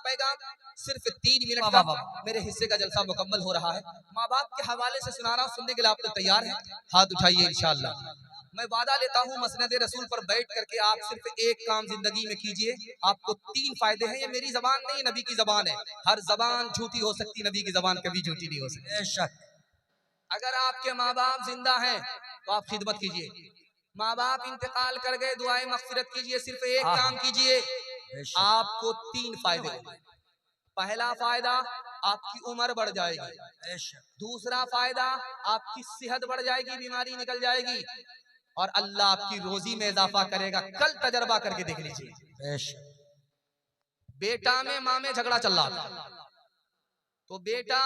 पैगाम सिर्फ 3 मिनट का मेरे हिस्से का जलसा मुकम्मल हो रहा है। माँ बाप के हवाले से सुना रहा हूँ, सुनने के लिए आप लोग तैयार हैं? हाथ उठाइए इंशाअल्लाह। मैं वादा लेता हूँ मसनद रसूल पर बैठ करके आप सिर्फ एक काम जिंदगी में कीजिए, आपको 3 फायदे हैं। ये मेरी जबान नहीं, नबी की जबान है। हर जबान झूठी हो सकती, नबी की जबान कभी झूठी नहीं हो सकती। बेशक। अगर आपके माँ बाप जिंदा हैं तो आप खिदमत कीजिए। माँ बाप इंतकाल कर गए, दुआएं मग़फ़िरत कीजिए। सिर्फ एक काम कीजिए, आपको 3 फायदे होंगे। पहला फायदा, आपकी उम्र बढ़ जाएगी। दूसरा फायदा, आपकी सेहत बढ़ जाएगी, बीमारी निकल जाएगी। और अल्लाह आपकी रोजी में इजाफा करेगा। कल तजर्बा करके देख लीजिए। बेटा में माँ में झगड़ा चल रहा था, तो बेटा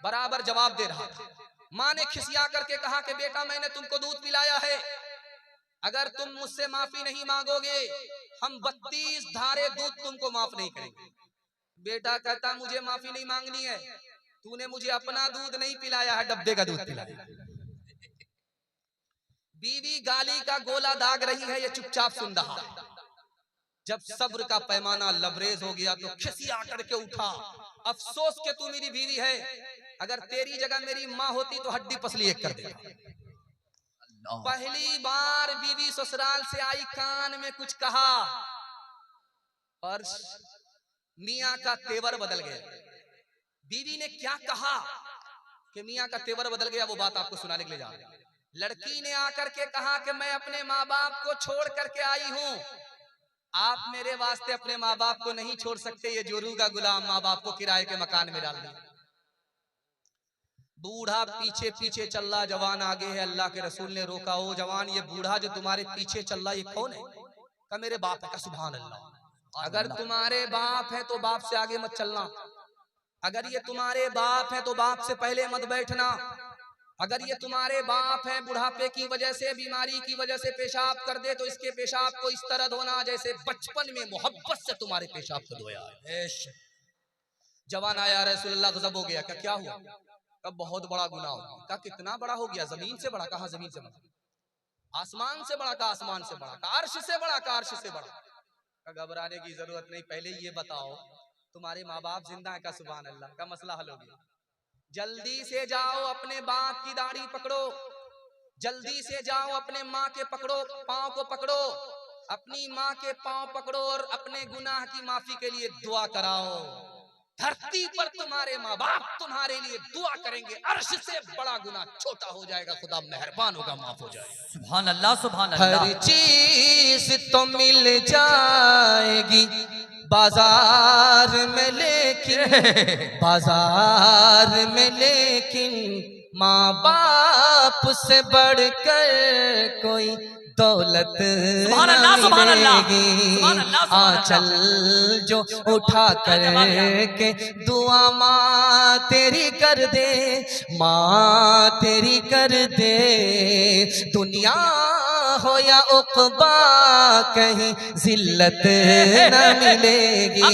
बराबर जवाब दे रहा था। माँ ने खिसिया करके कहा कि बेटा मैंने तुमको दूध पिलाया है, अगर तुम मुझसे माफी नहीं मांगोगे हम 32 धारे दूध तुमको माफ नहीं करेंगे। बेटा कहता मुझे माफी नहीं मांगनी है, तूने मुझे अपना दूध नहीं पिलाया है, डब्बे का दूध पिलाया। बीवी गाली का गोला दाग रही है, ये चुपचाप सुन रहा है। जब सब्र का पैमाना लबरेज हो गया तो खिसिया करके उठा। अफसोस के तू मेरी बीवी है, अगर तेरी जगह मेरी माँ होती तो हड्डी पसली एक कर देता। पहली बार बीवी ससुराल से आई, कान में कुछ कहा और मियाँ का तेवर बदल गया। बीवी ने क्या कहा कि मियाँ का तेवर बदल गया, वो बात आपको सुनाने के लिए जा रहा हूं। लड़की ने आकर के कहा कि मैं अपने माँ बाप को छोड़ करके आई हूँ, आप मेरे वास्ते अपने माँ बाप को नहीं छोड़ सकते, ये जोरू का गुलाम माँ बाप को किराए के मकान में डाल दिया। बूढ़ा पीछे पीछे चल रहा, जवान आगे है। अल्लाह के रसूल ने रोका, ओ जवान ये बूढ़ा जो तुम्हारे पीछे चल रहा ये कौन है? कहा मेरे बाप है। कहा सुभान अल्लाह। अगर तुम्हारे बाप है तो बाप से आगे मत चलना, अगर ये तुम्हारे बाप है तो बाप से पहले मत बैठना, अगर ये तुम्हारे बाप है बुढ़ापे की वजह से बीमारी की वजह से पेशाब कर दे तो इसके पेशाब को इस तरह धोना जैसे बचपन में मोहब्बत से तुम्हारे पेशाब को धोया है। जवान आया, रसूलुल्लाह गज़ब हो गया। क्या हुआ? कब बहुत बड़ा गुनाह हो। कहा कितना बड़ा हो गया? जमीन से बड़ा। कहा जमीन से बड़ा। आसमान से बड़ा। कहा आसमान से बड़ा। कहा अर्श से बड़ा। कहा अर्श से बड़ा। घबराने की जरूरत नहीं, पहले ये बताओ तुम्हारे माँ बाप जिंदा है? का सुभान अल्लाह। का मसला हल हो गया। जल्दी से जाओ अपने बाप की दाढ़ी पकड़ो, जल्दी से जाओ अपने माँ के पकड़ो पाँव को पकड़ो, अपनी माँ के पाँव पकड़ो और अपने गुनाह की माफी के लिए दुआ कराओ। धरती पर तुम्हारे माँ बाप तुम्हारे लिए दुआ करेंगे, अर्श से बड़ा गुनाह छोटा हो जाएगा, खुदा मेहरबान होगा, माफ हो जाएगा। सुभान अल्लाह सुभान अल्लाह। हर चीज तो मिल जाएगी बाजार में, लेकिन बाजार में लेकिन माँ बाप से बढ़कर कोई दौलत न मिलेगी। आंचल जो उठा कर के दुआ माँ तेरी कर दे, माँ तेरी कर दे, दुनिया हो या उक़बा कहीं जिल्लत न मिलेगी।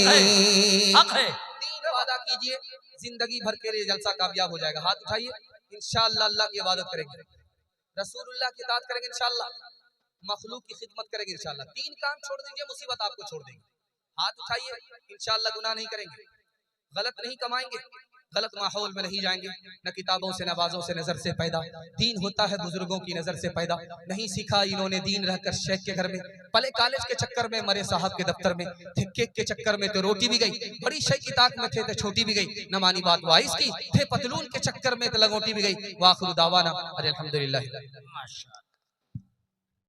3 वादा कीजिए, जिंदगी भर के लिए जलसा कामयाब हो जाएगा। हाथ उठाइए, इंशाअल्लाह अल्लाह की इबादत करेंगे, रसूलुल्लाह की इताअत करेंगे इंशाअल्लाह, मखलूक की खिदमत करेंगे इंशाअल्लाह। 3 काम छोड़ दीजिए, मुसीबत आपको छोड़ देंगे। हाथ उठाइए, इंशाअल्लाह गुनाह नहीं करेंगे, गलत नहीं कमाएंगे, गलत माहौल में नहीं जाएंगे, न किताबों से नवाजों से नजर से पैदा। दीन होता है बुजुर्गों की नजर से पैदा, नहीं सीखा इन्होंने दीन रहकर शेख के घर में, पले कॉलेज के चक्कर में मरे साहब के दफ्तर में, थे केक के चक्कर में तो रोटी भी गई, बड़ी शेख की ताक में थे तो छोटी भी गई, न मानी बात वाइस की, थे पतलून के चक्कर में तो लगोटी भी गई। वाखिर दावाना अल्हम्दुलिल्लाह।